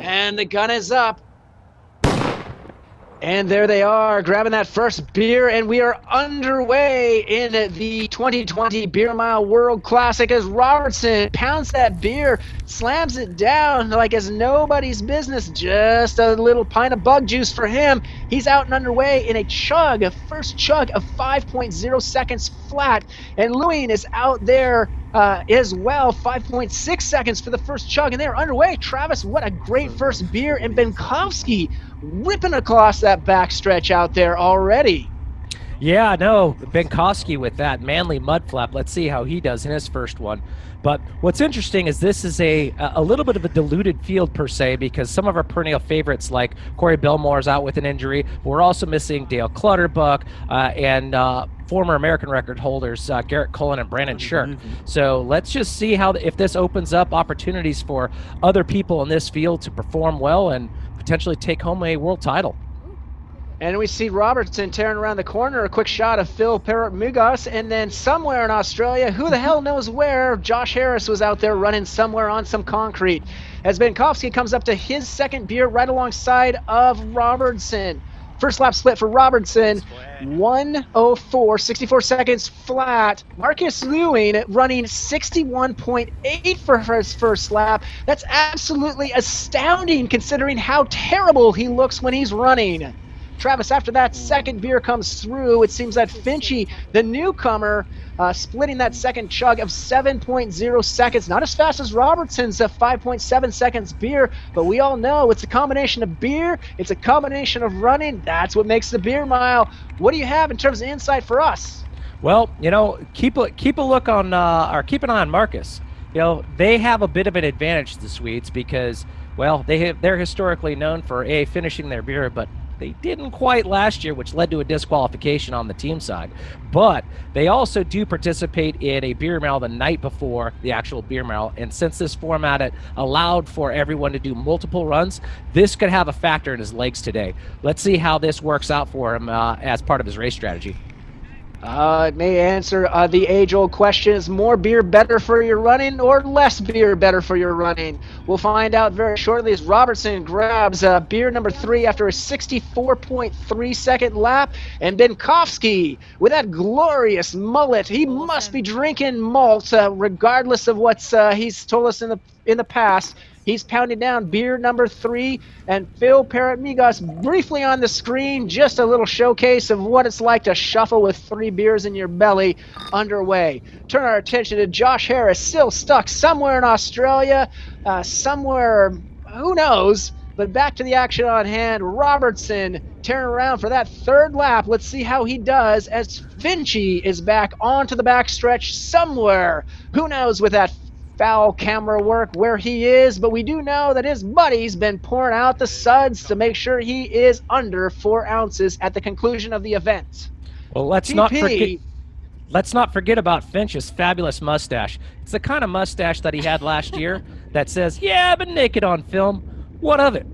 And the gun is up. And there they are, grabbing that first beer, and we are underway in the 2020 Beer Mile World Classic as Robertson pounds that beer, slams it down like it's nobody's business. Just a little pint of bug juice for him. He's out and underway in a first chug of 5.0 seconds flat. And Lewin is out there as well, 5.6 seconds for the first chug, and they're underway. Travis, what a great first beer, and Benkovsky ripping across that backstretch out there already. Yeah, no, Benkovsky with that manly mud flap. Let's see how he does in his first one. But what's interesting is this is a little bit of a diluted field per se, because some of our perennial favorites like Corey Belmore's out with an injury. We're also missing Dale Clutterbuck and former American record holders Garrett Cullen and Brandon Shirk. So let's just see how if this opens up opportunities for other people in this field to perform well and potentially take home a world title. And we see Robertson tearing around the corner, a quick shot of Phil Perot-Mugos, and then somewhere in Australia, who the hell knows where, Josh Harris was out there running somewhere on some concrete. As Benkovsky comes up to his second beer right alongside of Robertson. First lap split for Robertson, 1:04, 64 seconds flat. Marcus Lewin running 61.8 for his first lap. That's absolutely astounding considering how terrible he looks when he's running. Travis, after that second beer comes through, it seems that Finchy, the newcomer, splitting that second chug of 7.0 seconds. Not as fast as Robertson's 5.7 seconds beer, but we all know it's a combination of beer, it's a combination of running. That's what makes the beer mile. What do you have in terms of insight for us? Well, you know, keep a look on, or keep an eye on Marcus. You know, they have a bit of an advantage, the Swedes, because, well, they're historically known for finishing their beer, but they didn't quite last year, which led to a disqualification on the team side. But they also do participate in a beer mile the night before the actual beer mile. And since this format it allowed for everyone to do multiple runs, this could have a factor in his legs today. Let's see how this works out for him as part of his race strategy. It may answer the age-old question, is more beer better for your running or less beer better for your running? We'll find out very shortly as Robertson grabs beer number 3 after a 64.3 second lap. And Benkovsky, with that glorious mullet, he must be drinking malt regardless of what he's told us in the past. He's pounding down beer number 3, and Phil Perot-Mugos briefly on the screen, just a little showcase of what it's like to shuffle with 3 beers in your belly underway. Turn our attention to Josh Harris, still stuck somewhere in Australia, somewhere, who knows, but back to the action on hand. Robertson tearing around for that third lap. Let's see how he does as Finchy is back onto the backstretch somewhere. Who knows with that foul camera work where he is, but we do know that his buddy's been pouring out the suds to make sure he is under 4 ounces at the conclusion of the event. Well, let's not forget about Finch's fabulous mustache. It's the kind of mustache that he had last year that says, "Yeah, I've been naked on film. What of it?"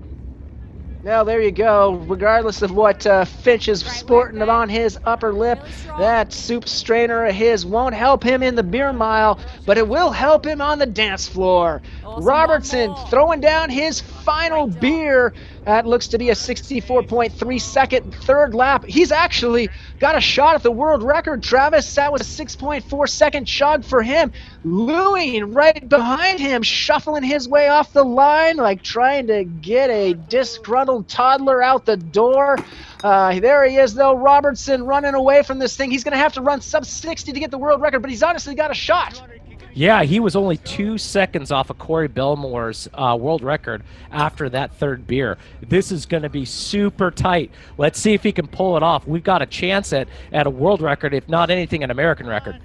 Now, there you go. Regardless of what Finch is sporting on his upper lip, that soup strainer of his won't help him in the beer mile, but it will help him on the dance floor. Robertson throwing down his final beer. That looks to be a 64.3 second third lap. He's actually got a shot at the world record, Travis. That was a 6.4 second chug for him. Lewin right behind him, shuffling his way off the line, like trying to get a disgruntled toddler out the door. There he is, though, Robertson running away from this thing. He's going to have to run sub 60 to get the world record, but he's honestly got a shot. Yeah, he was only 2 seconds off of Corey Belmore's world record after that third beer. This is going to be super tight. Let's see if he can pull it off. We've got a chance at a world record, if not anything, an American record.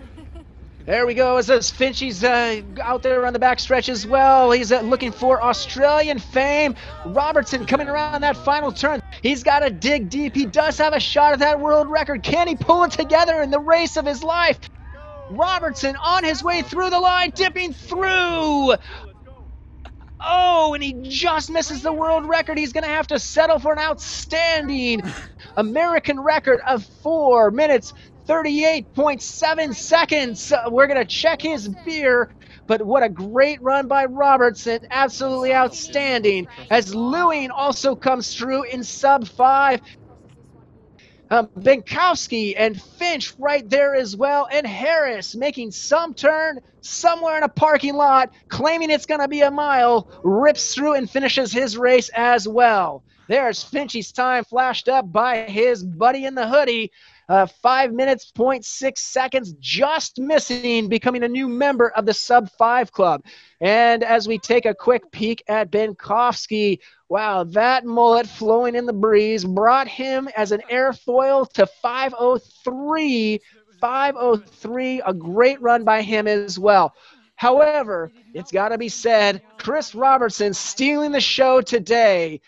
There we go, as Finchy's out there on the backstretch as well. He's looking for Australian fame. Robertson coming around that final turn. He's got to dig deep. He does have a shot at that world record. Can he pull it together in the race of his life? Robertson on his way through the line, dipping through. Oh, and he just misses the world record. He's going to have to settle for an outstanding American record of 4 minutes, 38.7 seconds. We're going to check his beer, but what a great run by Robertson. Absolutely outstanding. As Lewing also comes through in sub 5. Benkowski and Finch right there as well, and Harris making some turn somewhere in a parking lot, claiming it's going to be a mile, rips through and finishes his race as well. There's Finchy's time flashed up by his buddy in the hoodie. 5 minutes, 0.6 seconds, just missing, becoming a new member of the Sub 5 Club. And as we take a quick peek at Benkowski, wow, that mullet flowing in the breeze brought him as an airfoil to 5:03. 5:03, a great run by him as well. However, it's got to be said, Chris Robertson stealing the show today.